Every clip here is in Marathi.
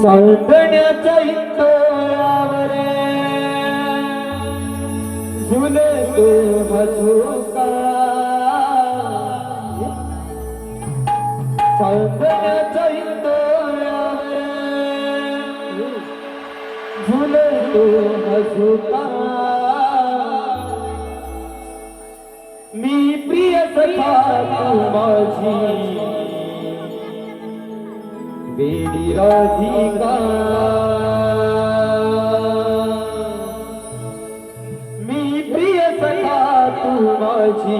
सांगण्याच्या इंदोरावर झुले तो हसुका सांगण्याच्या इंदोरावर झुले तो हसुका मी प्रिय सखा तू माझी बेडी राधिका मी प्रिय सखा तू माझी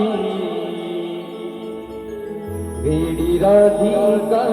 बेडी राधिका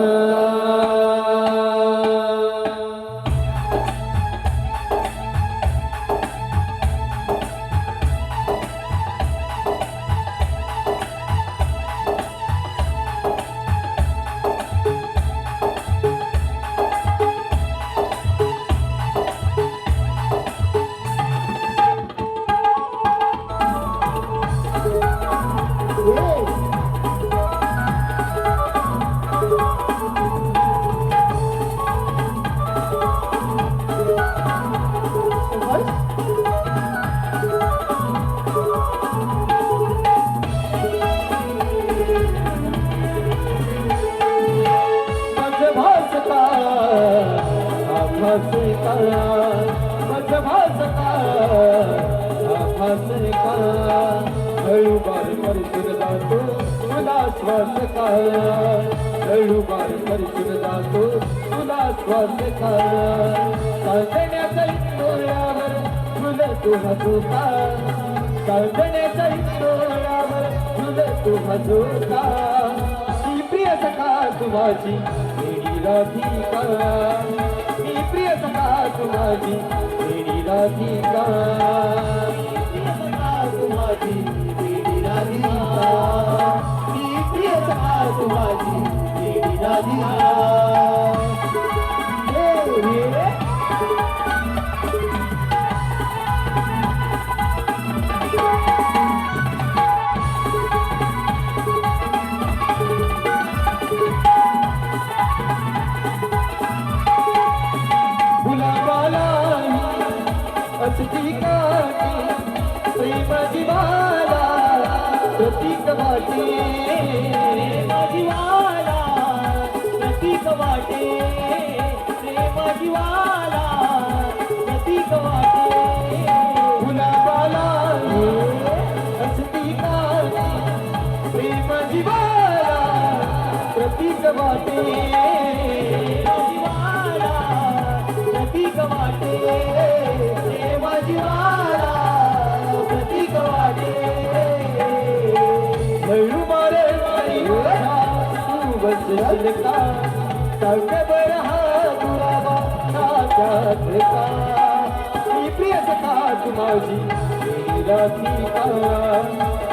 हळूबार करसून जातो तुला श्वास काय हळूबार करसून जातो तुला श्वास काय सांगण्याच्या इंदोरावर तुझं तू हसू का सांगण्याच्या इंदोरावर तुझं तू हसू का मी प्रिय सखा तू माझी बेडी राधिका मी प्रिय सखा तू माझी बेडी राधिका माझी बेडी राधिका मी प्रिय सखा तू माझी बेडी राधिका गुलाबाला असती काठी प्रेम जीवाला प्रतीक वाटे जीवाला प्रतीक वाटे प्रेम जीवाला प्रतीक वाटे गुलाबाला असती काठी प्रेम जीवाला प्रतीक वाटे जीवाला प्रतीक वाटे प्रेम जीवाला प्रतीक वाटे हळूबार तू बसल का सांग बरं हा दुरावा नात्यात का मी प्रिय सखा तू माझी बेडी राधिका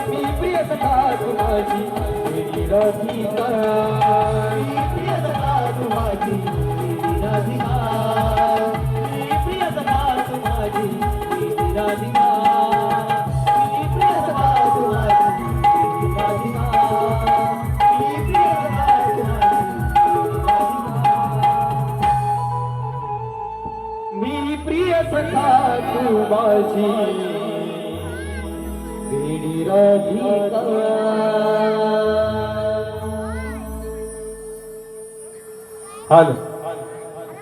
मी प्रिय सखा तू माझी बेडी राधिका मी प्रिय सखा तू माझी बेडी राधिका मी प्रिय सखा तू माझी बेडी राधिका मी प्रिय सखा तू माझी बेडी राधिका मी प्रिय सखा तू मी प्रिय सखा तू माझी बेडी राधिका हाल